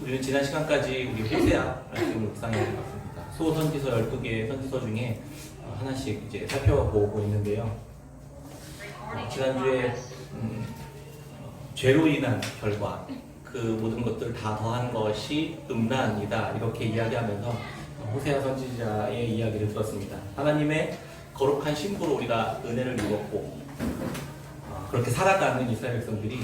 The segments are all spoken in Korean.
우리는 지난 시간까지 우리 호세아 말씀을 묵상해 봤습니다. 소선지서 12개의 선지서 중에 하나씩 이제 살펴보고 있는데요. 지난주에 죄로 인한 결과, 그 모든 것들을 다 더한 것이 음란이다, 이렇게 이야기하면서 호세아 선지자의 이야기를 들었습니다. 하나님의 거룩한 신부로 우리가 은혜를 입었고, 그렇게 살아가는 이스라엘 백성들이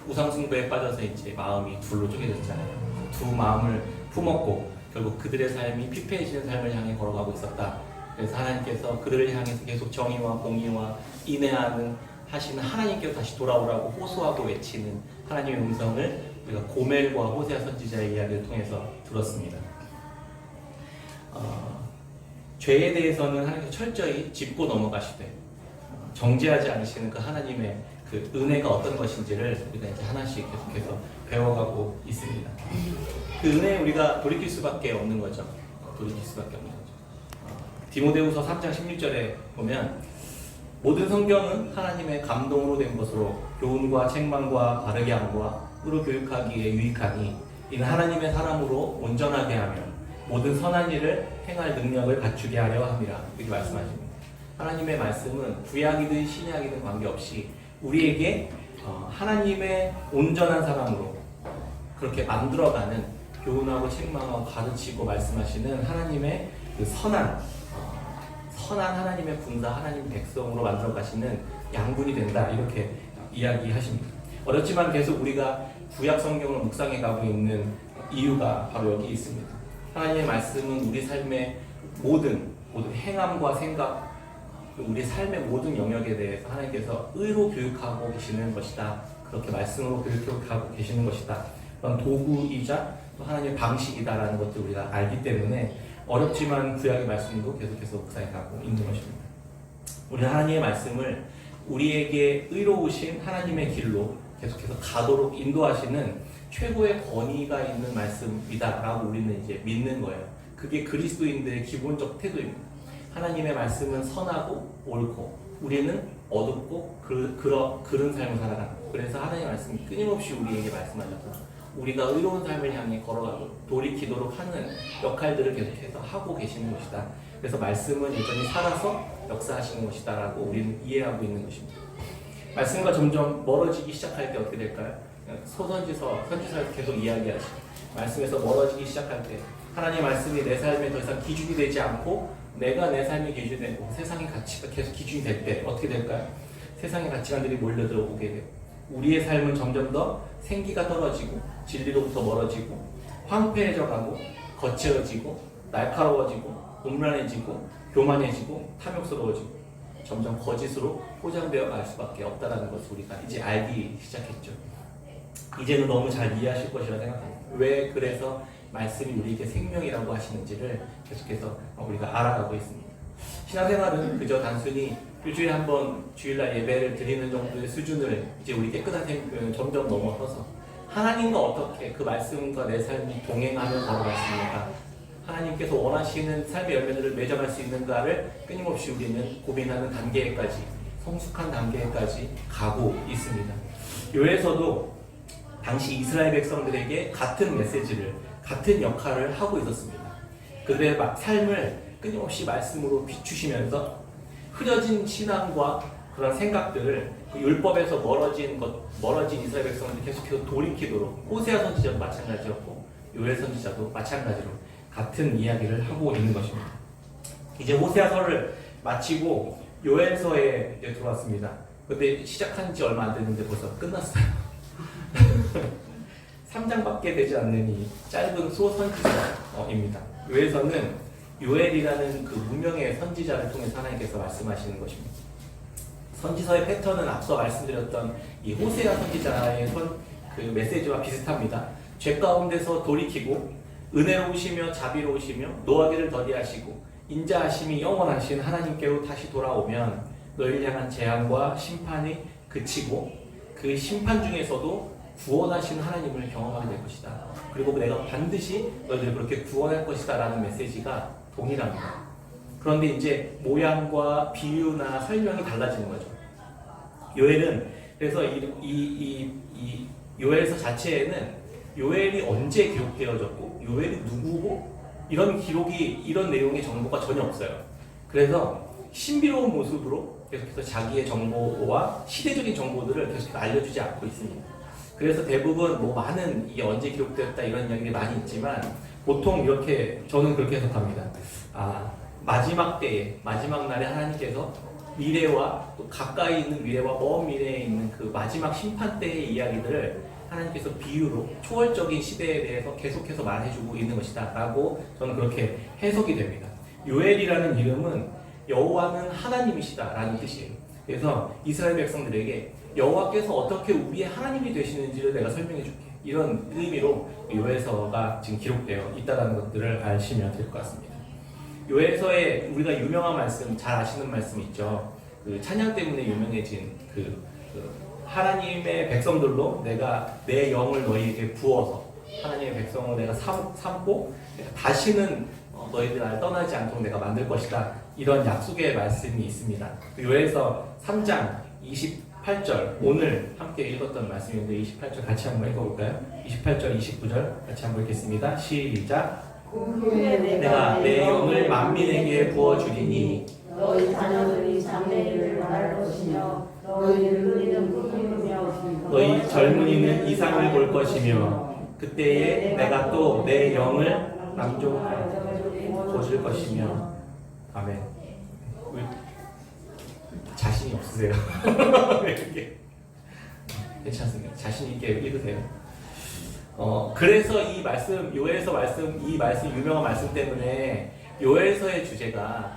우상숭배에 빠져서 이제 마음이 둘로 쪼개졌잖아요. 두 마음을 품었고 결국 그들의 삶이 피폐해지는 삶을 향해 걸어가고 있었다. 그래서 하나님께서 그들을 향해서 계속 정의와 공의와 인내하는 하시는 하나님께서 다시 돌아오라고 호소하고 외치는 하나님의 음성을 우리가 고멜과 호세아 선지자의 이야기를 통해서 들었습니다. 죄에 대해서는 하나님께서 철저히 짚고 넘어가시되 정죄하지 않으시는 그 하나님의 그 은혜가 어떤 것인지를 우리가 이제 하나씩 계속해서 배워가고 있습니다. 그 은혜에 우리가 돌이킬 수밖에 없는 거죠. 돌이킬 수밖에 없는 거죠. 디모데후서 3장 16절에 보면 모든 성경은 하나님의 감동으로 된 것으로 교훈과 책망과 바르게 함과 의로 교육하기에 유익하니 이는 하나님의 사람으로 온전하게 하며 모든 선한 일을 행할 능력을 갖추게 하려 함이라, 이렇게 말씀하십니다. 하나님의 말씀은 구약이든 신약이든 관계없이 우리에게 하나님의 온전한 사람으로 그렇게 만들어가는, 교훈하고 책망하고 가르치고 말씀하시는 하나님의 그 선한 하나님의 군사, 하나님의 백성으로 만들어 가시는 양분이 된다, 이렇게 이야기하십니다. 어렵지만 계속 우리가 구약 성경을 묵상해 가고 있는 이유가 바로 여기 있습니다. 하나님의 말씀은 우리 삶의 모든 행함과 생각, 우리 삶의 모든 영역에 대해서 하나님께서 의로 교육하고 계시는 것이다, 그렇게 말씀으로 교육하고 계시는 것이다, 그런 도구이자 또 하나님의 방식이다라는 것을 우리가 알기 때문에 어렵지만 구약의 말씀도 계속해서 묵상해가고 있는 것입니다. 우리는 하나님의 말씀을 우리에게 의로우신 하나님의 길로 계속해서 가도록 인도하시는 최고의 권위가 있는 말씀이다라고 우리는 이제 믿는 거예요. 그게 그리스도인들의 기본적 태도입니다. 하나님의 말씀은 선하고 옳고 우리는 어둡고 그런 삶을 살아가는 거예요. 그래서 하나님의 말씀이 끊임없이 우리에게 말씀하셔서 우리가 의로운 삶을 향해 걸어가고 돌이키도록 하는 역할들을 계속해서 하고 계시는 것이다. 그래서 말씀은 여전히 살아서 역사하시는 것이다 라고 우리는 이해하고 있는 것입니다. 말씀과 점점 멀어지기 시작할 때 어떻게 될까요? 선지서에서 계속 이야기하시죠. 말씀에서 멀어지기 시작할 때 하나님의 말씀이 내 삶에 더 이상 기준이 되지 않고 내가 내 삶의 기준이 되고 세상의 가치가 계속 기준이 될 때 어떻게 될까요? 세상의 가치관들이 몰려들어오게 되고 우리의 삶은 점점 더 생기가 떨어지고 진리로부터 멀어지고 황폐해져 가고 거칠어지고 날카로워지고 음란해지고 교만해지고 탐욕스러워지고 점점 거짓으로 포장되어 갈 수밖에 없다는 것을 우리가 이제 알기 시작했죠. 이제는 너무 잘 이해하실 것이라 생각합니다. 왜 그래서 말씀이 우리에게 생명이라고 하시는지를 계속해서 우리가 알아가고 있습니다. 신앙생활은 그저 단순히 일주일에 한 번 주일날 예배를 드리는 정도의 수준을 이제 우리 깨끗한 생명을 점점 넘어서서 하나님과 어떻게 그 말씀과 내 삶이 동행하며 걸어갔습니까? 하나님께서 원하시는 삶의 열매들을 맺어갈 수 있는가를 끊임없이 우리는 고민하는 단계까지, 성숙한 단계까지 가고 있습니다. 요에서도 당시 이스라엘 백성들에게 같은 메시지를, 같은 역할을 하고 있었습니다. 그들의 삶을 끊임없이 말씀으로 비추시면서 흐려진 신앙과 그런 생각들을 그 율법에서 멀어진 이스라엘 백성들이 계속해서 돌이키도록, 호세아 선지자도 마찬가지였고 요엘 선지자도 마찬가지로 같은 이야기를 하고 있는 것입니다. 이제 호세아서를 마치고 요엘서에 들어왔습니다. 근데 시작한 지 얼마 안 됐는데 벌써 끝났어요. 3장밖에 되지 않는 이 짧은 소선지서입니다. 요엘서는 요엘이라는 그 무명의 선지자를 통해서 하나님께서 말씀하시는 것입니다. 선지서의 패턴은 앞서 말씀드렸던 이 호세아 선지자의 그 메시지와 비슷합니다. 죄 가운데서 돌이키고 은혜로우시며 자비로우시며 노하기를 더디하시고 인자하심이 영원하신 하나님께로 다시 돌아오면 너희를 향한 재앙과 심판이 그치고 그 심판 중에서도 구원하시는 하나님을 경험하게 될 것이다. 그리고 내가 반드시 너희들을 그렇게 구원할 것이다 라는 메시지가 동일합니다. 그런데 이제 모양과 비유나 설명이 달라지는 거죠. 요엘은 그래서 이 요엘서 자체에는 요엘이 언제 기록되어졌고 요엘이 누구고 이런 기록이 이런 내용의 정보가 전혀 없어요. 그래서 신비로운 모습으로 계속해서 자기의 정보와 시대적인 정보들을 계속해서 알려주지 않고 있습니다. 그래서 대부분 뭐 많은 이게 언제 기록되었다 이런 이야기들이 많이 있지만 보통 이렇게 저는 그렇게 해석합니다. 마지막 때에 마지막 날에 하나님께서 미래와 또 가까이 있는 미래와 먼 미래에 있는 그 마지막 심판 때의 이야기들을 하나님께서 비유로 초월적인 시대에 대해서 계속해서 말해주고 있는 것이다 라고 저는 그렇게 해석이 됩니다. 요엘이라는 이름은 여호와는 하나님이시다 라는 뜻이에요. 그래서 이스라엘 백성들에게 여호와께서 어떻게 우리의 하나님이 되시는지를 내가 설명해 줄게, 이런 의미로 요엘서가 지금 기록되어 있다는 것들을 아시면 될 것 같습니다. 요엘서에 우리가 유명한 말씀, 잘 아시는 말씀 있죠. 그 찬양 때문에 유명해진 그 하나님의 백성들로 내가 내 영을 너희에게 부어서 하나님의 백성을 내가 삼고 내가 다시는 너희들 나를 떠나지 않도록 내가 만들 것이다, 이런 약속의 말씀이 있습니다. 요엘서 3장 28절, 오늘 함께 읽었던 말씀인데 28절 같이 한번 읽어볼까요? 28절 29절 같이 한번 읽겠습니다. 시작. 내가 내 영을 만민에게 부어주리니 너희 자녀들이 장래를 말할 것이며 너희 늙은이는 꿈을 꾸며 너희 젊은이는 이상을 볼 것이며 그때에 내가 또 내 영을 남종하여 줄 것이며. 아멘. 자신이 없으세요? 이렇게 괜찮습니다. 자신 있게 읽으세요. 그래서 이 말씀, 요엘서 말씀, 이 말씀, 유명한 말씀 때문에 요엘서의 주제가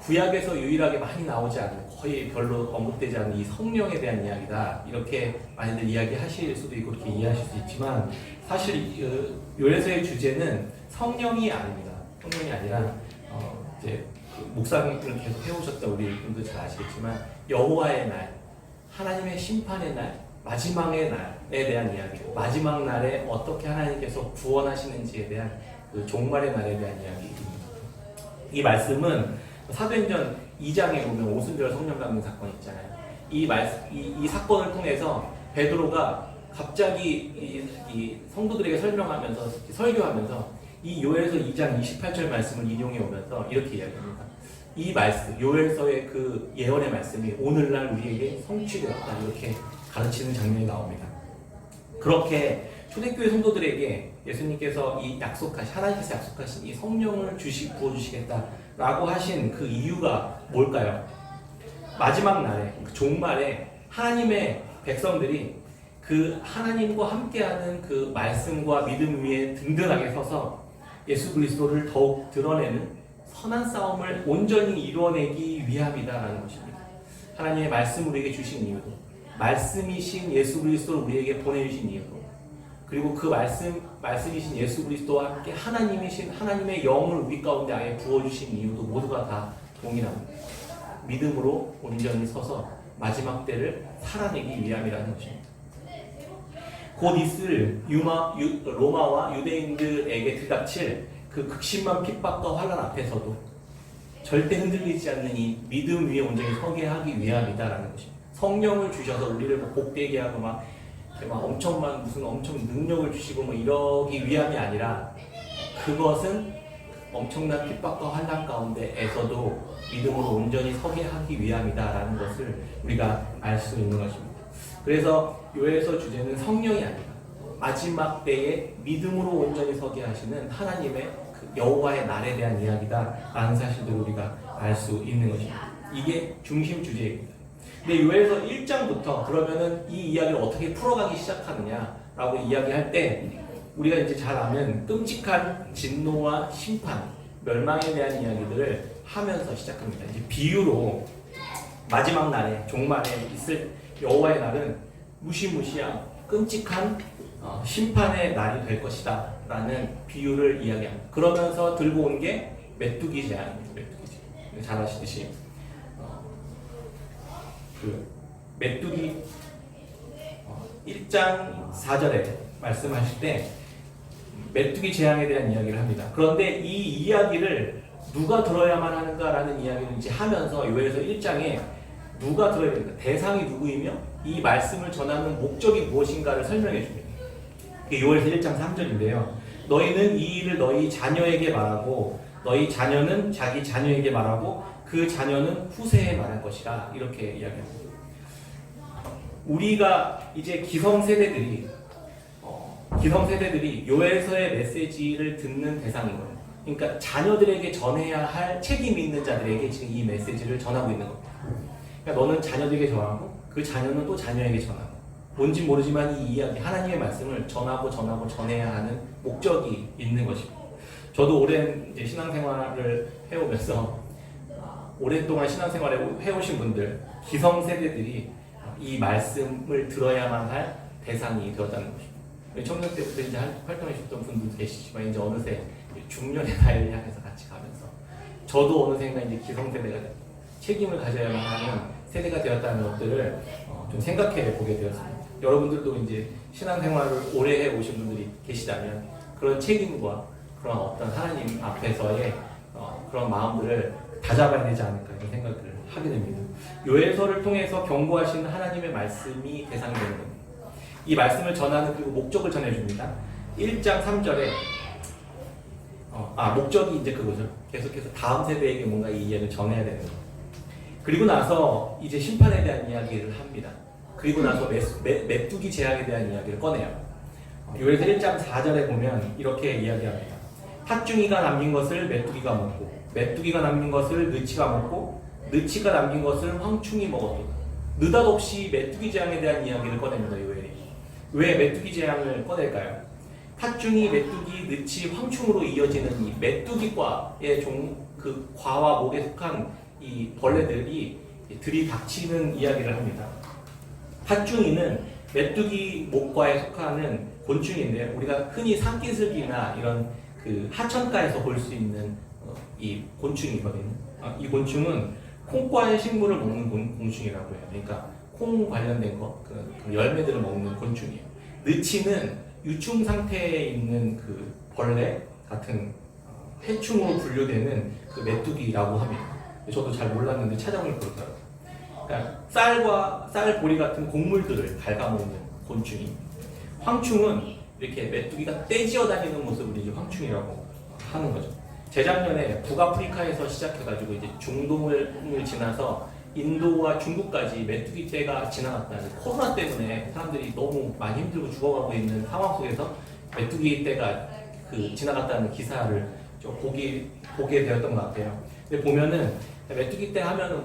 구약에서 유일하게 많이 나오지 않는, 거의 별로 언급되지 않는 이 성령에 대한 이야기다, 이렇게 많이들 이야기하실 수도 있고 그렇게 이해하실 수 있지만, 사실 요엘서의 주제는 성령이 아닙니다. 성령이 아니라 이제 묵상을 계속 해오셨던 우리 분들 잘 아시겠지만 여호와의 날, 하나님의 심판의 날, 마지막의 날에 대한 이야기, 마지막 날에 어떻게 하나님께서 구원하시는지에 대한 그 종말의 날에 대한 이야기입니다. 이 말씀은 사도행전 2장에 보면 오순절 성령 강림 사건 있잖아요. 이 사건을 통해서 베드로가 갑자기 이 성도들에게 설명하면서, 설교하면서 이 요엘서 2장 28절 말씀을 인용해 오면서 이렇게 이야기합니다. 이 말씀, 요엘서의 그 예언의 말씀이 오늘날 우리에게 성취되었다, 이렇게 가르치는 장면이 나옵니다. 그렇게 초대교회 성도들에게 예수님께서 하나님께서 약속하신 이 성령을 부어주시겠다라고 하신 그 이유가 뭘까요? 마지막 날에, 그 종말에 하나님의 백성들이 그 하나님과 함께하는 그 말씀과 믿음 위에 든든하게 서서 예수 그리스도를 더욱 드러내는 선한 싸움을 온전히 이루어내기 위함이다라는 것입니다. 하나님의 말씀을 우리에게 주신 이유도, 말씀이신 예수 그리스도를 우리에게 보내주신 이유도, 그리고 그 말씀이신 예수 그리스도와 함께 하나님이신 하나님의 영을 우리 가운데 아예 부어주신 이유도 모두가 다 동일합니다. 믿음으로 온전히 서서 마지막 때를 살아내기 위함이라는 것입니다. 곧 있을 로마와 유대인들에게 들닥칠 그 극심한 핍박과 환난 앞에서도 절대 흔들리지 않는 이 믿음 위에 온전히 서게 하기 위함이다라는 것입니다. 성령을 주셔서 우리를 복되게 하고 막 엄청 능력을 주시고 뭐 이러기 위함이 아니라, 그것은 엄청난 핍박과 환난 가운데에서도 믿음으로 온전히 서게 하기 위함이다라는 것을 우리가 알 수 있는 것입니다. 그래서 요엘서 주제는 성령이 아니라 마지막 때에 믿음으로 온전히 서게 하시는 하나님의 그 여호와의 날에 대한 이야기다라는 사실들을 우리가 알 수 있는 것입니다. 이게 중심 주제입니다. 근데 요엘서 1장부터 그러면은 이 이야기를 어떻게 풀어가기 시작하느냐라고 이야기할 때, 우리가 이제 잘 아는 끔찍한 진노와 심판, 멸망에 대한 이야기들을 하면서 시작합니다. 이제 비유로 마지막 날에, 종말에 있을 여호와의 날은 무시무시한 끔찍한 심판의 날이 될 것이다 라는 비유를 이야기합니다. 그러면서 들고 온 게 메뚜기 재앙입니다. 메뚜기 재앙. 잘 아시듯이 그 메뚜기 1장 4절에 말씀하실 때 메뚜기 재앙에 대한 이야기를 합니다. 그런데 이 이야기를 누가 들어야만 하는가라는 이야기를 이제 하면서 요엘서 1장에 누가 들어야 됩니까? 대상이 누구이며 이 말씀을 전하는 목적이 무엇인가를 설명해 줍니다. 그게 요엘서 1장 3절인데요. 너희는 이 일을 너희 자녀에게 말하고 너희 자녀는 자기 자녀에게 말하고 그 자녀는 후세에 말할 것이라 이렇게 이야기합니다. 우리가 이제 기성세대들이 요엘서의 메시지를 듣는 대상인 거예요. 그러니까 자녀들에게 전해야 할 책임이 있는 자들에게 지금 이 메시지를 전하고 있는 겁니다. 그러니까 너는 자녀들에게 전하고 그 자녀는 또 자녀에게 전하고 뭔지 모르지만 이 이야기 하나님의 말씀을 전하고 전해야 하는 목적이 있는 것입니다. 저도 오랜 이제 신앙생활을 해오면서 오랫동안 신앙생활을 해오신 분들 기성세대들이 이 말씀을 들어야만 할 대상이 되었다는 것입니다. 청년 때부터 이제 활동하셨던 분들도 계시지만 이제 어느새 중년의 나이를 향해서 같이 가면서 저도 어느샌가 이제 기성세대가 책임을 가져야만 하는 세대가 되었다는 것들을 좀 생각해 보게 되었습니다. 여러분들도 이제 신앙생활을 오래 해 오신 분들이 계시다면 그런 책임과 그런 어떤 하나님 앞에서의 그런 마음들을 다잡아야 되지 않을까 이런 생각을 하게 됩니다. 요엘서를 통해서 경고하시는 하나님의 말씀이 대상이 되는 겁니다. 이 말씀을 전하는 그리고 목적을 전해줍니다. 1장 3절에 목적이 이제 그거죠. 계속해서 다음 세대에게 뭔가 이 이야기를 전해야 되는 거예요. 그리고 나서 이제 심판에 대한 이야기를 합니다. 그리고 나서 메뚜기 재앙에 대한 이야기를 꺼내요. 요엘서 1장 4절에 보면 이렇게 이야기합니다. 팥중이가 남긴 것을 메뚜기가 먹고 메뚜기가 남긴 것을 느치가 먹고 느치가 남긴 것을 황충이 먹었도다. 느닷없이 메뚜기 재앙에 대한 이야기를 꺼냅니다. 요엘이. 왜 메뚜기 재앙을 꺼낼까요? 팥중이, 메뚜기, 느치, 황충으로 이어지는 이 메뚜기과의 그 과와 목에 속한 이 벌레들이 들이닥치는 이야기를 합니다. 팥중이는 메뚜기 목과에 속하는 곤충인데요. 우리가 흔히 산기슭이나 이런 그 하천가에서 볼 수 있는 이 곤충이거든요. 이 곤충은 콩과의 식물을 먹는 곤충이라고 해요. 그러니까 콩 관련된 그 열매들을 먹는 곤충이에요. 느치는 유충 상태에 있는 그 벌레 같은 해충으로 분류되는 그 메뚜기라고 합니다. 저도 잘 몰랐는데 찾아보니 그렇더라고요. 그러니까 쌀 보리 같은 곡물들을 갉아먹는 곤충이. 황충은 이렇게 메뚜기가 떼지어 다니는 모습을 이제 황충이라고 하는 거죠. 재작년에 북아프리카에서 시작해가지고 이제 중동을 지나서 인도와 중국까지 메뚜기 떼가 지나갔다는 코로나 때문에 사람들이 너무 많이 힘들고 죽어가고 있는 상황 속에서 메뚜기 떼가 지나갔다는 기사를 좀 보게 되었던 것 같아요. 근데 보면은 메뚜기 떼 하면은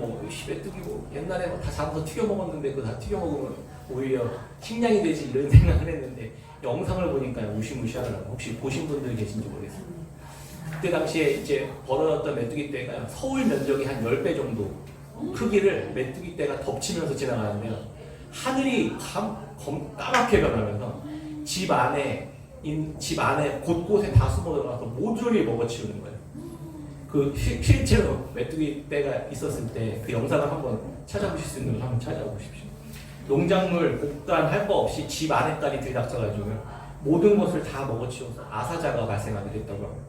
메뚜기 옛날에 다 잡아서 튀겨 먹었는데 그거 다 튀겨 먹으면 오히려 식량이 되지 이런 생각을 했는데 영상을 보니까 무시무시하더라고요. 혹시 보신 분들 계신지 모르겠습니다. 그때 당시에 이제 벌어졌던 메뚜기 떼가 서울 면적이 한 10배 정도 크기를 메뚜기 떼가 덮치면서 지나가는데요. 하늘이 까맣게 변하면서 집 안에 곳곳에 다 숨어 들어가서 모조리 먹어치우는 거예요. 실제로 메뚜기 떼가 있었을 때 그 영상을 한번 찾아보실 수 있는 걸 한번 찾아보십시오. 농작물, 곡간 할 거 없이 집 안에까지 들이닥쳐가지고 모든 것을 다 먹어치워서 아사자가 발생하게 됐다고 합니다.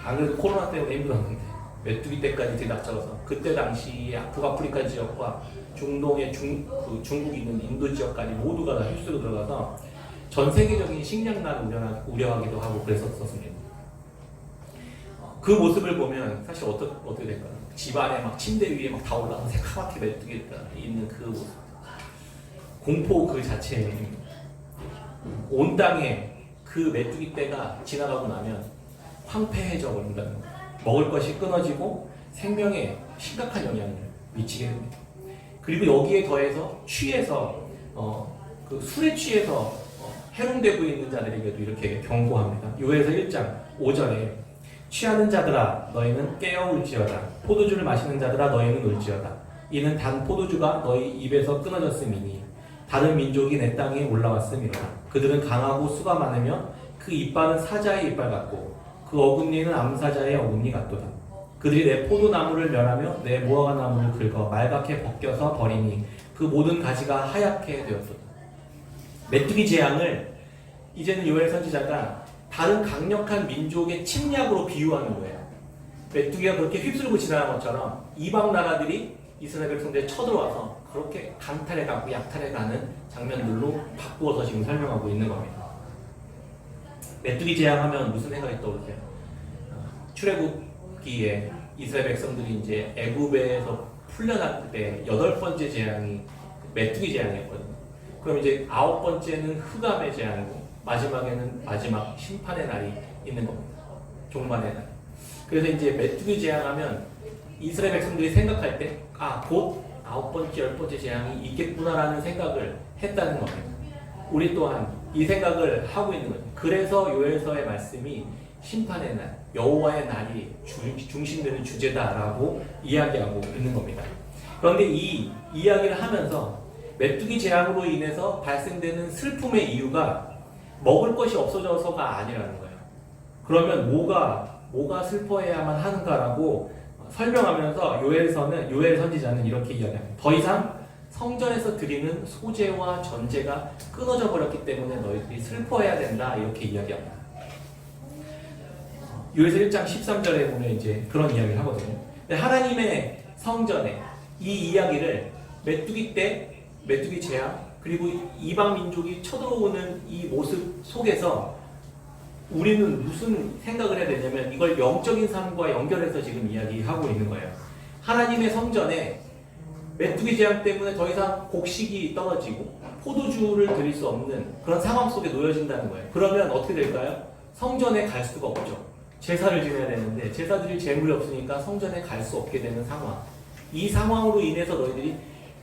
안 그래도 코로나 때문에 힘들었는데 메뚜기 떼까지 들이닥쳐서 그때 당시 북아프리카 지역과 중동의 중국이 있는 인도 지역까지 모두가 다 휩쓸어 들어가서 전 세계적인 식량난을 우려하기도 하고 그랬었습니다. 그 모습을 보면 사실 어떻게 될까요? 집안에 침대 위에 다 올라가서 새카맣게 메뚜기가 있는 그 모습. 공포 그 자체입니다. 온 땅에 그 메뚜기 떼가 지나가고 나면 황폐해져 버린다는 거예요. 먹을 것이 끊어지고 생명에 심각한 영향을 미치게 됩니다. 그리고 여기에 더해서 술에 취해서 해롱되고 있는 자들에게도 이렇게 경고합니다. 요엘서 1장 5절에 취하는 자들아 너희는 깨어 울지어다. 포도주를 마시는 자들아 너희는 울지어다. 이는 단 포도주가 너희 입에서 끊어졌음이니 다른 민족이 내 땅에 올라왔음이로다. 그들은 강하고 수가 많으며 그 이빨은 사자의 이빨 같고 그 어금니는 암사자의 어금니 같도다. 그들이 내 포도나무를 멸하며 내 무화과나무를 긁어 말갛게 벗겨서 버리니 그 모든 가지가 하얗게 되었도다. 메뚜기 재앙을 이제는 요엘 선지자가 다른 강력한 민족의 침략으로 비유하는 거예요. 메뚜기가 그렇게 휩쓸고 지나간 것처럼 이방 나라들이 이스라엘 백성들에 쳐들어와서 그렇게 강탈해가고 약탈해가는 장면들로 바꾸어서 지금 설명하고 있는 겁니다. 메뚜기 재앙하면 무슨 생각이 떠오르세요? 출애굽기에 이스라엘 백성들이 이제 애굽에서 풀려났을 때 8번째 재앙이 메뚜기 재앙이었거든요. 그럼 이제 9번째는 흑암의 재앙이고 마지막에는 마지막 심판의 날이 있는 겁니다. 종말의 날. 그래서 이제 메뚜기 재앙하면 이스라엘 백성들이 생각할 때 곧 9번째, 10번째 재앙이 있겠구나라는 생각을 했다는 겁니다. 우리 또한 이 생각을 하고 있는 거죠. 그래서 요엘서의 말씀이 심판의 날, 여호와의 날이 중심되는 주제다라고 이야기하고 있는 겁니다. 그런데 이 이야기를 하면서 메뚜기 재앙으로 인해서 발생되는 슬픔의 이유가 먹을 것이 없어져서가 아니라는 거예요. 그러면 뭐가 슬퍼해야만 하는가라고 설명하면서 요엘 선지자는 이렇게 이야기합니다. 더 이상 성전에서 드리는 소제와 전제가 끊어져 버렸기 때문에 너희들이 슬퍼해야 된다 이렇게 이야기합니다. 요엘서 1장 13절에 보면 이제 그런 이야기를 하거든요. 근데 하나님의 성전에 이 이야기를 메뚜기 재앙 그리고 이방 민족이 쳐들어오는 이 모습 속에서 우리는 무슨 생각을 해야 되냐면 이걸 영적인 삶과 연결해서 지금 이야기하고 있는 거예요. 하나님의 성전에 메뚜기 재앙 때문에 더 이상 곡식이 떨어지고 포도주를 드릴 수 없는 그런 상황 속에 놓여진다는 거예요. 그러면 어떻게 될까요? 성전에 갈 수가 없죠. 제사를 지내야 되는데 제사 드릴 재물이 없으니까 성전에 갈 수 없게 되는 상황. 이 상황으로 인해서 너희들이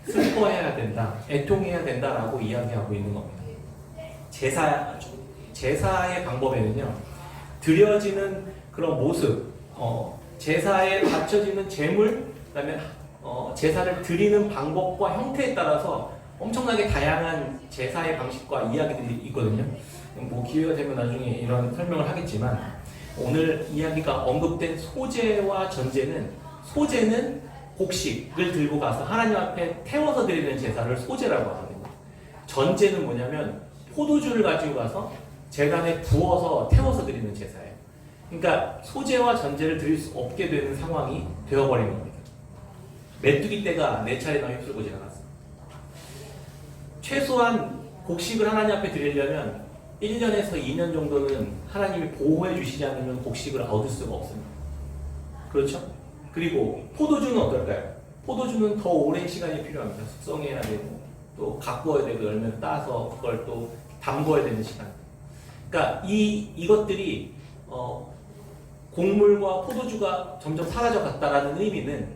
슬퍼해야 된다, 애통해야 된다라고 이야기하고 있는 겁니다. 제사의 방법에는요, 드려지는 그런 모습, 제사에 바쳐지는 재물, 그다음에 제사를 드리는 방법과 형태에 따라서 엄청나게 다양한 제사의 방식과 이야기들이 있거든요. 뭐 기회가 되면 나중에 이런 설명을 하겠지만 오늘 이야기가 언급된 소제와 전제는 곡식을 들고 가서 하나님 앞에 태워서 드리는 제사를 소제라고 하거든요. 전제는 뭐냐면 포도주를 가지고 가서 제단에 부어서 태워서 드리는 제사예요. 그러니까 소제와 전제를 드릴 수 없게 되는 상황이 되어버린 겁니다. 메뚜기 떼가 4차례나 휩쓸고 지나갔어요. 최소한 곡식을 하나님 앞에 드리려면 1년에서 2년 정도는 하나님이 보호해 주시지 않으면 곡식을 얻을 수가 없습니다. 그렇죠? 그리고 포도주는 어떨까요? 포도주는 더 오랜 시간이 필요합니다. 숙성해야 되고 또 가꾸어야 되고 열매를 따서 그걸 또 담궈야 되는 시간. 그러니까 이것들이 곡물과 포도주가 점점 사라져갔다라는 의미는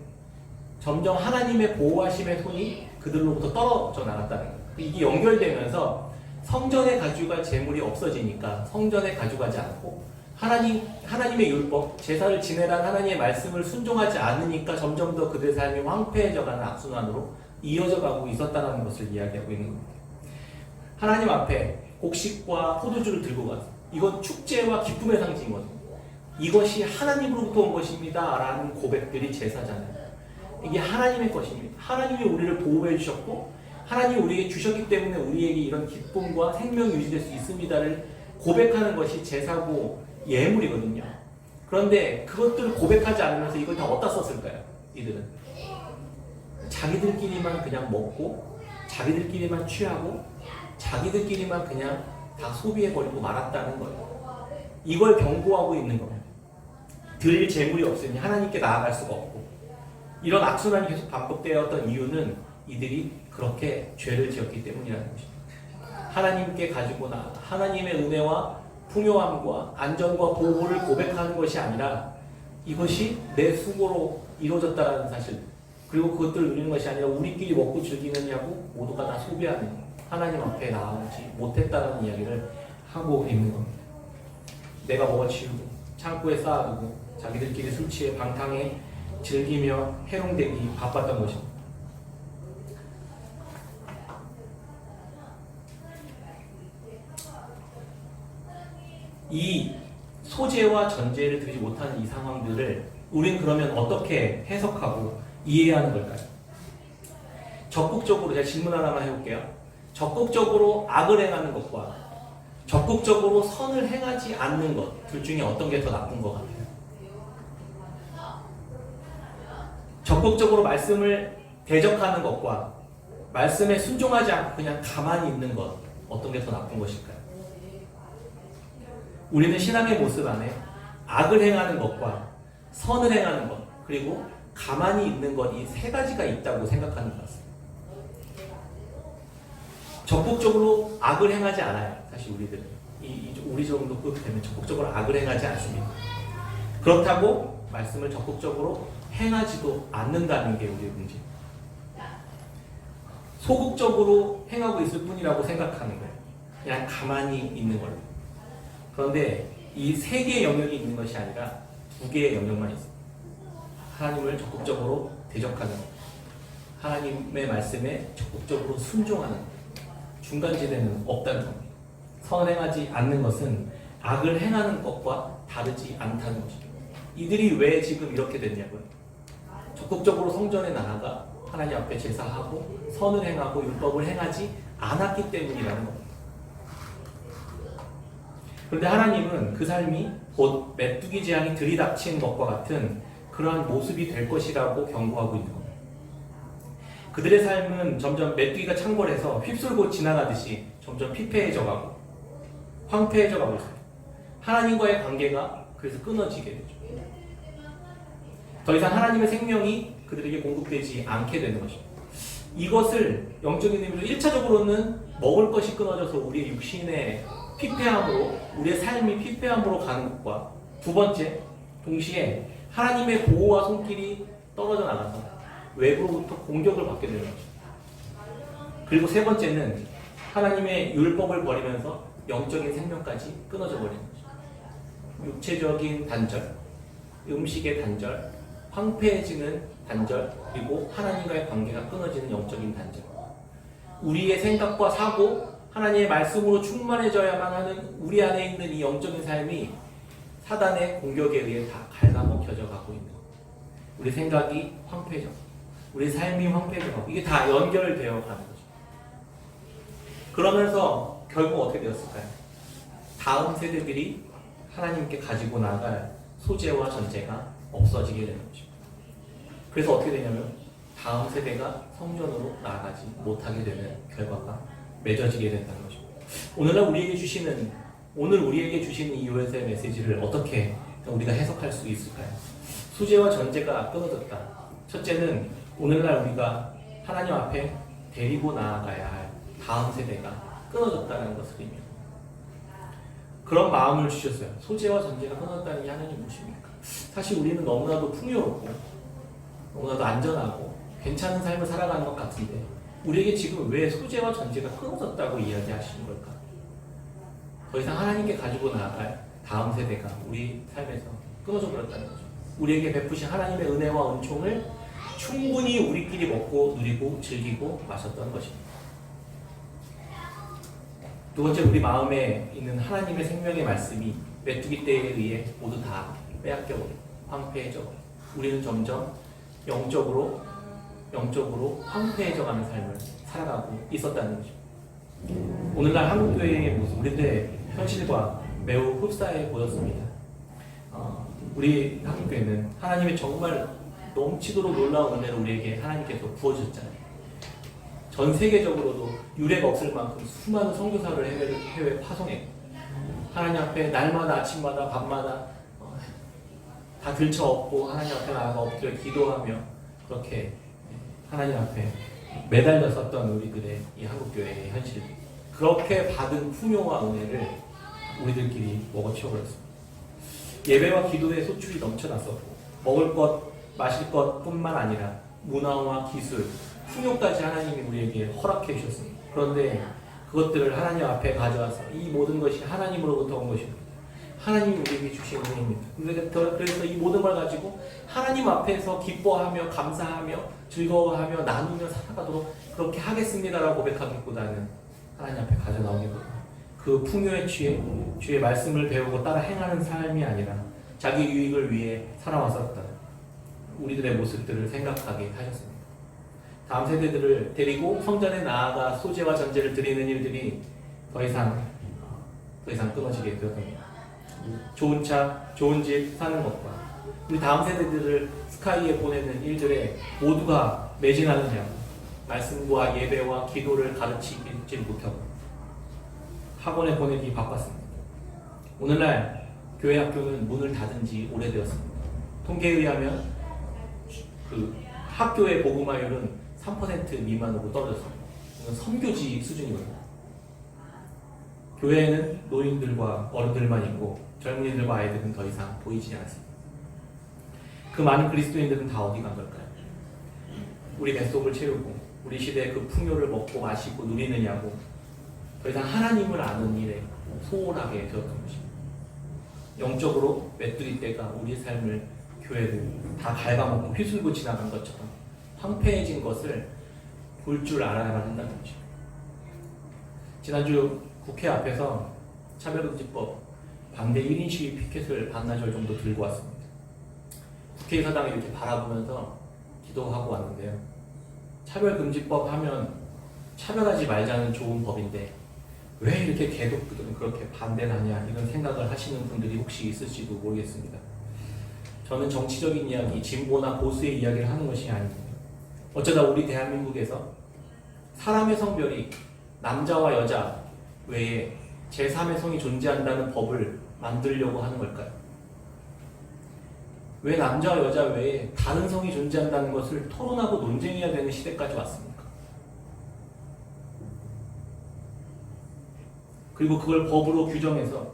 점점 하나님의 보호하심의 손이 그들로부터 떨어져 나갔다는 거예요. 이게 연결되면서 성전에 가져갈 재물이 없어지니까 성전에 가져가지 않고 하나님의 율법, 제사를 지내라는 하나님의 말씀을 순종하지 않으니까 점점 더 그들의 삶이 황폐해져가는 악순환으로 이어져 가고 있었다는 것을 이야기하고 있는 겁니다. 하나님 앞에 곡식과 포도주를 들고 가서 이건 축제와 기쁨의 상징이거든요. 이것이 하나님으로부터 온 것입니다 라는 고백들이 제사잖아요. 이게 하나님의 것입니다. 하나님이 우리를 보호해 주셨고 하나님이 우리에게 주셨기 때문에 우리에게 이런 기쁨과 생명이 유지될 수 있습니다를 고백하는 것이 제사고 예물이거든요. 그런데 그것들을 고백하지 않으면서 이걸 다 어디다 썼을까요? 이들은 자기들끼리만 그냥 먹고 자기들끼리만 취하고 자기들끼리만 그냥 다 소비해버리고 말았다는 거예요. 이걸 경고하고 있는 거예요. 드릴 재물이 없으니 하나님께 나아갈 수가 없고 이런 악순환이 계속 반복되었던 이유는 이들이 그렇게 죄를 지었기 때문이라는 것입니다. 하나님께 가지고 하나님의 은혜와 풍요함과 안전과 보호를 고백하는 것이 아니라 이것이 내 수고로 이루어졌다는 사실, 그리고 그것들을 누리는 것이 아니라 우리끼리 먹고 즐기느냐고 모두가 다 소비하는 하나님 앞에 나오지 못했다는 이야기를 하고 있는 겁니다. 내가 먹어치우고 창고에 쌓아두고 자기들끼리 술 취해 방탕해 즐기며 해롱되기 바빴던 것입니다. 이 소제와 전제를 드리지 못하는 이 상황들을 우리는 그러면 어떻게 해석하고 이해하는 걸까요? 적극적으로 제가 질문 하나만 해볼게요. 적극적으로 악을 행하는 것과 적극적으로 선을 행하지 않는 것, 둘 중에 어떤 게 더 나쁜 것 같아요? 적극적으로 말씀을 대적하는 것과 말씀에 순종하지 않고 그냥 가만히 있는 것, 어떤 게 더 나쁜 것일까요? 우리는 신앙의 모습 안에 악을 행하는 것과 선을 행하는 것, 그리고 가만히 있는 것, 이 세 가지가 있다고 생각하는 것 같습니다. 적극적으로 악을 행하지 않아요. 사실 우리들은. 우리 정도 그렇게 되면 적극적으로 악을 행하지 않습니다. 그렇다고 말씀을 적극적으로 행하지도 않는다는 게 우리의 문제. 소극적으로 행하고 있을 뿐이라고 생각하는 거예요. 그냥 가만히 있는 걸로. 그런데 이 세 개의 영역이 있는 것이 아니라 두 개의 영역만 있습니다. 하나님을 적극적으로 대적하는 것, 하나님의 말씀에 적극적으로 순종하는 것, 중간지대는 없다는 겁니다. 선을 행하지 않는 것은 악을 행하는 것과 다르지 않다는 것입니다. 이들이 왜 지금 이렇게 됐냐고요. 적극적으로 성전에 나아가 하나님 앞에 제사하고 선을 행하고 율법을 행하지 않았기 때문이라는 겁니다. 그런데 하나님은 그 삶이 곧 메뚜기 재앙이 들이닥친 것과 같은 그러한 모습이 될 것이라고 경고하고 있는 겁니다. 그들의 삶은 점점 메뚜기가 창궐해서 휩쓸고 지나가듯이 점점 피폐해져가고 황폐해져가고 있어요. 하나님과의 관계가 그래서 끊어지게 되죠. 더 이상 하나님의 생명이 그들에게 공급되지 않게 되는 것입니다. 이것을 영적인 의미로 1차적으로는 먹을 것이 끊어져서 우리의 육신의 피폐함으로, 우리의 삶이 피폐함으로 가는 것과, 두 번째, 동시에 하나님의 보호와 손길이 떨어져 나가서 외부로부터 공격을 받게 되는 것입니다. 그리고 세 번째는 하나님의 율법을 버리면서 영적인 생명까지 끊어져 버리는 것입니다. 육체적인 단절, 음식의 단절, 황폐해지는 단절, 그리고 하나님과의 관계가 끊어지는 영적인 단절. 우리의 생각과 사고, 하나님의 말씀으로 충만해져야만 하는 우리 안에 있는 이 영적인 삶이 사단의 공격에 의해 다 갉아먹혀져 가고 있는 겁니다. 우리 생각이 황폐해져, 우리 삶이 황폐해져 가고, 이게 다 연결되어 가는 거죠. 그러면서 결국 어떻게 되었을까요? 다음 세대들이 하나님께 가지고 나갈 소재와 전제가 없어지게 되는 것입니다. 그래서 어떻게 되냐면 다음 세대가 성전으로 나아가지 못하게 되는 결과가 맺어지게 된다는 것입니다. 오늘 우리에게 주시는 이 요셉의 메시지를 어떻게 우리가 해석할 수 있을까요? 소재와 전제가 끊어졌다. 첫째는 오늘날 우리가 하나님 앞에 데리고 나아가야 할 다음 세대가 끊어졌다는 것을 의미합니다. 그런 마음을 주셨어요. 소재와 전제가 끊어졌다는 게 하나님 무엇입니까? 사실 우리는 너무나도 풍요롭고 너무나도 안전하고 괜찮은 삶을 살아가는 것 같은데 우리에게 지금 왜 소재와 전제가 끊어졌다고 이야기하시는 걸까? 더 이상 하나님께 가지고 나아갈 다음 세대가 우리 삶에서 끊어져 버렸다는 거죠. 우리에게 베푸신 하나님의 은혜와 은총을 충분히 우리끼리 먹고 누리고 즐기고 마셨던 것입니다. 두 번째, 우리 마음에 있는 하나님의 생명의 말씀이 메뚜기 떼에 의해 모두 다 빼앗겨버리고 황폐해져 버리고 우리는 점점 영적으로 황폐해져가는 삶을 살아가고 있었다는 것입니다. 오늘날 한국교회의 모습, 우리들의 현실과 매우 흡사해 보였습니다. 우리 한국교회는 하나님의 정말 넘치도록 놀라운 은혜를 우리에게 하나님께서 부어주셨잖아요. 전 세계적으로도 유례가 없을 만큼 수많은 선교사를 해외 파송했고 하나님 앞에 날마다 아침마다 밤마다 다 들쳐엎고 하나님 앞에 나아가 엎드려 기도하며 그렇게 하나님 앞에 매달려 섰던 우리들의 이 한국교회의 현실, 그렇게 받은 풍요와 은혜를 우리들끼리 먹어치워버렸습니다. 예배와 기도의 소출이 넘쳐났었고 먹을 것, 마실 것 뿐만 아니라 문화와 기술, 풍요까지 하나님이 우리에게 허락해 주셨습니다. 그런데 그것들을 하나님 앞에 가져와서 이 모든 것이 하나님으로부터 온 것입니다. 하나님이 우리에게 주신 은혜입니다. 그래서 이 모든 걸 가지고 하나님 앞에서 기뻐하며 감사하며 즐거워하며 나누며 살아가도록 그렇게 하겠습니다라고 고백하기보다는 하나님 앞에 가져나오기보다 그 풍요에 취해 주의 말씀을 배우고 따라 행하는 삶이 아니라 자기 유익을 위해 살아왔었다. 우리들의 모습들을 생각하게 하셨습니다. 다음 세대들을 데리고 성전에 나아가 소재와 전제를 드리는 일들이 더 이상 끊어지게 되었습니다. 좋은 차, 좋은 집 사는 것과 우리 다음 세대들을 스카이에 보내는 일들에 모두가 매진하느냐, 말씀과 예배와 기도를 가르치지 못하고 학원에 보내기 바빴습니다. 오늘날 교회 학교는 문을 닫은 지 오래되었습니다. 통계에 의하면 그 학교의 복음화율은 3% 미만으로 떨어졌습니다. 이건 선교지 수준이거든요. 교회에는 노인들과 어른들만 있고 젊은이들과 아이들은 더 이상 보이지 않습니다. 그 많은 그리스도인들은 다 어디 간 걸까요? 우리 뱃속을 채우고 우리 시대의 그 풍요를 먹고 마시고 누리느냐고 더 이상 하나님을 아는 일에 소홀하게 되었던 것입니다. 영적으로 메뚜리 떼가 우리 삶을, 교회를 다 갉아먹고 휘둘고 지나간 것처럼 황폐해진 것을 볼 줄 알아야만 한다는 것입니다. 지난주 국회 앞에서 차별금지법 반대 1인 시위 피켓을 반나절 정도 들고 왔습니다. 국회의사당을 이렇게 바라보면서 기도하고 왔는데요. 차별금지법 하면 차별하지 말자는 좋은 법인데 왜 이렇게 개독들은 그렇게 반대를 하냐 이런 생각을 하시는 분들이 혹시 있을지도 모르겠습니다. 저는 정치적인 이야기, 진보나 보수의 이야기를 하는 것이 아닙니다. 어쩌다 우리 대한민국에서 사람의 성별이 남자와 여자 외에 제3의 성이 존재한다는 법을 만들려고 하는 걸까요? 왜 남자와 여자 외에 다른 성이 존재한다는 것을 토론하고 논쟁해야 되는 시대까지 왔습니까? 그리고 그걸 법으로 규정해서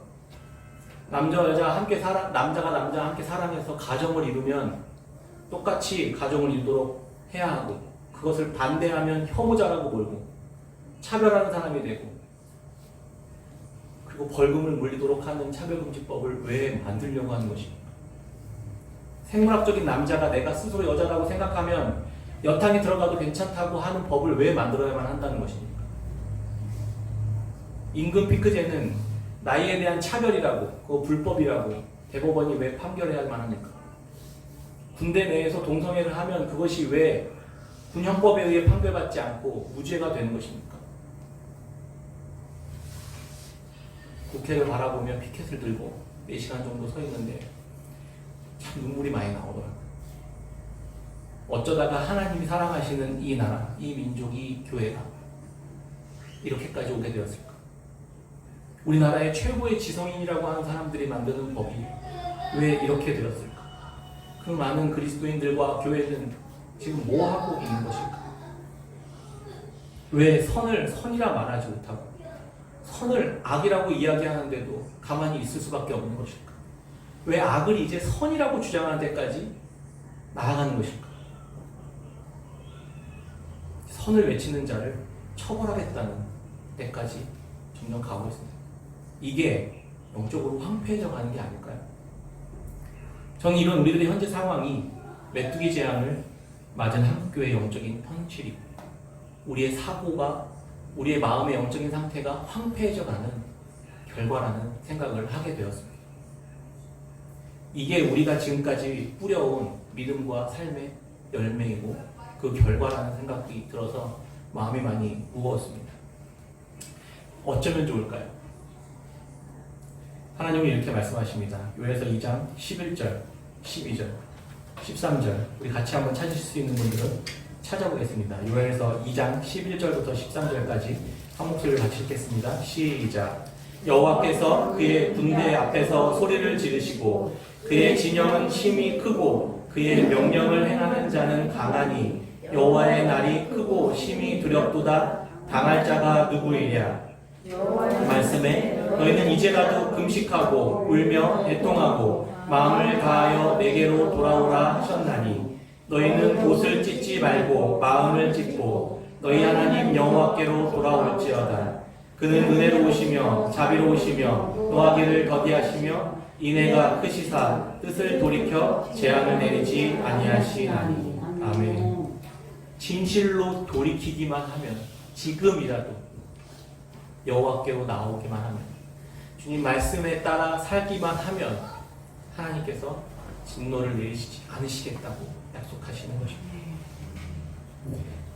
남자와 여자가 함께 남자가 남자와 함께 사랑해서 가정을 이루면 똑같이 가정을 이루도록 해야 하고, 그것을 반대하면 혐오자라고 몰고 차별하는 사람이 되고, 그리고 벌금을 물리도록 하는 차별금지법을 왜 만들려고 하는 것입니까? 생물학적인 남자가 내가 스스로 여자라고 생각하면 여탕에 들어가도 괜찮다고 하는 법을 왜 만들어야만 한다는 것입니까? 임금 피크제는 나이에 대한 차별이라고, 그거 불법이라고 대법원이 왜 판결해야만 합니까? 군대 내에서 동성애를 하면 그것이 왜 군형법에 의해 판결받지 않고 무죄가 되는 것입니까? 국회를 바라보며 피켓을 들고 4시간 정도 서 있는데 참 눈물이 많이 나오더라고요. 어쩌다가 하나님이 사랑하시는 이 나라, 이 민족, 이 교회가 이렇게까지 오게 되었을까? 우리나라의 최고의 지성인이라고 하는 사람들이 만드는 법이 왜 이렇게 되었을까? 그 많은 그리스도인들과 교회는 지금 뭐 하고 있는 것일까? 왜 선을 선이라 말하지 못하고 선을 악이라고 이야기하는데도 가만히 있을 수밖에 없는 것일까? 왜 악을 이제 선이라고 주장하는 데까지 나아가는 것일까? 선을 외치는 자를 처벌하겠다는 데까지 점점 가고 있습니다. 이게 영적으로 황폐해져 가는 게 아닐까요? 저는 이런 우리들의 현재 상황이 메뚜기 재앙을 맞은 한국교회의 영적인 현실이고, 우리의 사고가, 우리의 마음의 영적인 상태가 황폐해져 가는 결과라는 생각을 하게 되었습니다. 이게 우리가 지금까지 뿌려온 믿음과 삶의 열매이고 그 결과라는 생각이 들어서 마음이 많이 무거웠습니다. 어쩌면 좋을까요? 하나님은 이렇게 말씀하십니다. 요엘서 2장 11절, 12절, 13절 우리 같이 한번 찾으실 수 있는 분들은 찾아보겠습니다. 요엘서 2장 11절부터 13절까지 한 목소리를 같이 읽겠습니다. 시작. 여호와께서 그의 군대 앞에서 소리를 지르시고 그의 진영은 힘이 크고 그의 명령을 행하는 자는 강하니 여호와의 날이 크고 심히 두렵도다. 당할 자가 누구이랴? 말씀에 너희는 이제라도 금식하고 울며 애통하고 마음을 다하여 내게로 돌아오라 하셨나니 너희는 옷을 찢지 말고 마음을 찢고 너희 하나님 여호와께로 돌아올지어다. 그는 은혜로우시며 자비로우시며 노하기를 더디하시며 인애가 크시사 뜻을 돌이켜 재앙을 내리지 아니하시나니. 아멘. 진실로 돌이키기만 하면, 지금이라도 여호와께로 나오기만 하면, 주님 말씀에 따라 살기만 하면 하나님께서 진노를 내리시지 않으시겠다고 약속하시는 것입니다.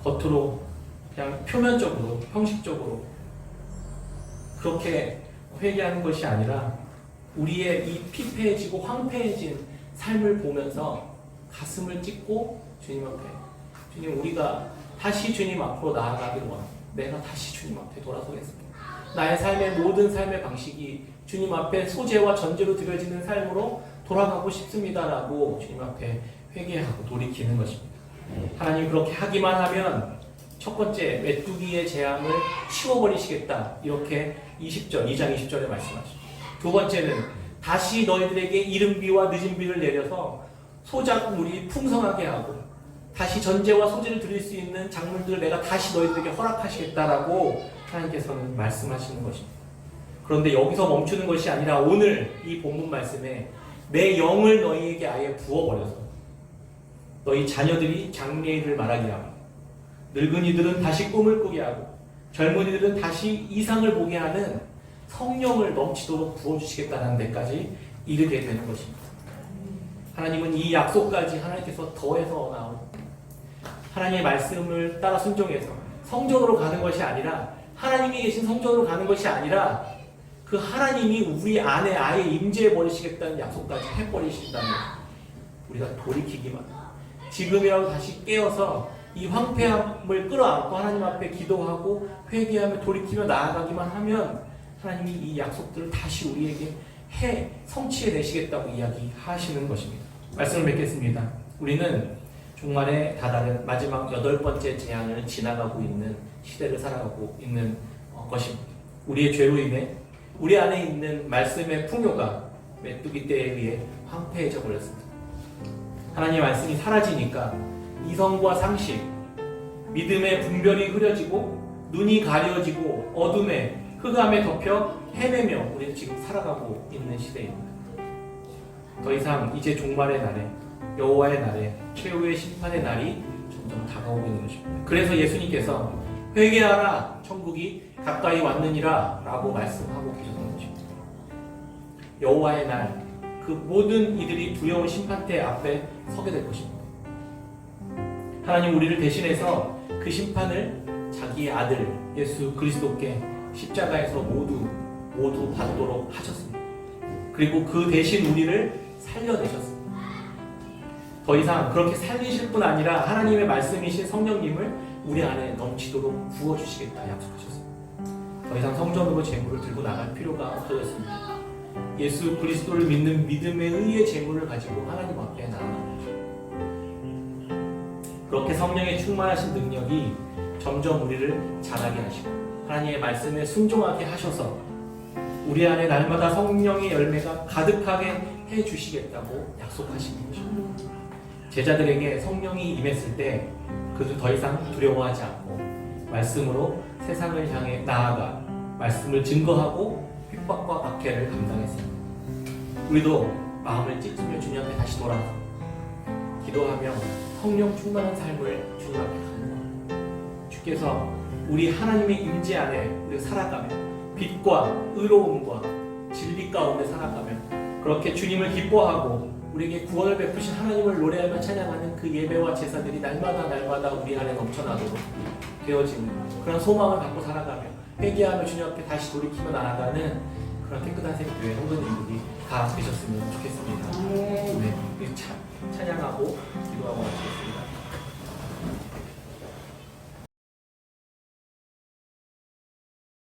겉으로 그냥 표면적으로, 형식적으로 그렇게 회개하는 것이 아니라 우리의 이 피폐해지고 황폐해진 삶을 보면서 가슴을 찢고 주님 앞에, 주님 우리가 다시 주님 앞으로 나아가기를 원합니다. 내가 다시 주님 앞에 돌아서겠습니다. 나의 삶의 모든 삶의 방식이 주님 앞에 소재와 전제로 드려지는 삶으로 돌아가고 싶습니다라고 주님 앞에 회개하고 돌이키는 것입니다. 하나님 그렇게 하기만 하면 첫 번째 메뚜기의 재앙을 치워버리시겠다 이렇게 2장 20절에 말씀하시죠. 두 번째는 다시 너희들에게 이른 비와 늦은 비를 내려서 소작물이 풍성하게 하고 다시 전제와 소재를 드릴 수 있는 작물들을 내가 다시 너희들에게 허락하시겠다라고 하나님께서는 말씀하시는 것입니다. 그런데 여기서 멈추는 것이 아니라 오늘 이 본문 말씀에 내 영을 너희에게 아예 부어버려서 너희 자녀들이 장래일을 말하게 하고 늙은이들은 다시 꿈을 꾸게 하고 젊은이들은 다시 이상을 보게 하는 성령을 넘치도록 부어주시겠다는 데까지 이르게 되는 것입니다. 하나님은 이 약속까지 하나님께서 더해서 나오고 하나님의 말씀을 따라 순종해서 성전으로 가는 것이 아니라 하나님이 계신 성전으로 가는 것이 아니라 그 하나님이 우리 안에 아예 임재해 버리시겠다는 약속까지 해버리신다면 우리가 돌이키기만 지금이라도 다시 깨어서 이 황폐함을 끌어안고 하나님 앞에 기도하고 회개하며 돌이키며 나아가기만 하면 하나님이 이 약속들을 다시 우리에게 성취해 내시겠다고 이야기하시는 것입니다. 말씀을 맺겠습니다. 우리는 종말에 다다른 마지막 8번째 재앙을 지나가고 있는 시대를 살아가고 있는 것입니다. 우리의 죄로 인해 우리 안에 있는 말씀의 풍요가 메뚜기 떼에 의해 황폐해져 버렸습니다. 하나님의 말씀이 사라지니까 이성과 상식, 믿음의 분별이 흐려지고 눈이 가려지고 어둠에 흑암에 덮여 헤매며 우리는 지금 살아가고 있는 시대입니다. 더 이상 이제 종말의 날에 여호와의 날에 최후의 심판의 날이 점점 다가오고 있는 것입니다. 그래서 예수님께서 회개하라 천국이 가까이 왔느니라 라고 말씀하고 계셨던 것입니다. 여호와의 날, 그 모든 이들이 두려운 심판대 앞에 서게 될 것입니다. 하나님 우리를 대신해서 그 심판을 자기의 아들 예수 그리스도께 십자가에서 모두 받도록 하셨습니다. 그리고 그 대신 우리를 살려내셨습니다. 더 이상 그렇게 살리실 뿐 아니라 하나님의 말씀이신 성령님을 우리 안에 넘치도록 부어주시겠다 약속하셨습니다. 더 이상 성전으로 재물을 들고 나갈 필요가 없어졌습니다. 예수 그리스도를 믿는 믿음의 의의 재물을 가지고 하나님 앞에 나아갑니다. 그렇게 성령의 충만하신 능력이 점점 우리를 자라게 하시고 하나님의 말씀에 순종하게 하셔서 우리 안에 날마다 성령의 열매가 가득하게 해주시겠다고 약속하시는 것입니다. 제자들에게 성령이 임했을 때 그도 더 이상 두려워하지 않고 말씀으로 세상을 향해 나아가 말씀을 증거하고 핍박과 박해를 감당했습니다. 우리도 마음을 찢으며 주님 앞에 다시 돌아서 기도하며 성령 충만한 삶을 주님 앞에 간구합니다. 주께서 우리 하나님의 임재 안에 우리 살아가며 빛과 의로움과 진리 가운데 살아가며 그렇게 주님을 기뻐하고 우리에게 구원을 베푸신 하나님을 노래하며 찬양하는 그 예배와 제사들이 날마다 우리 안에 넘쳐나도록 되어지는 그런 소망을 갖고 살아가며 회개하며 주님 앞에 다시 돌이키며 나아가는 그런 깨끗한 새벽교회 성도님들이 다 되셨으면 좋겠습니다. 네, 찬양하고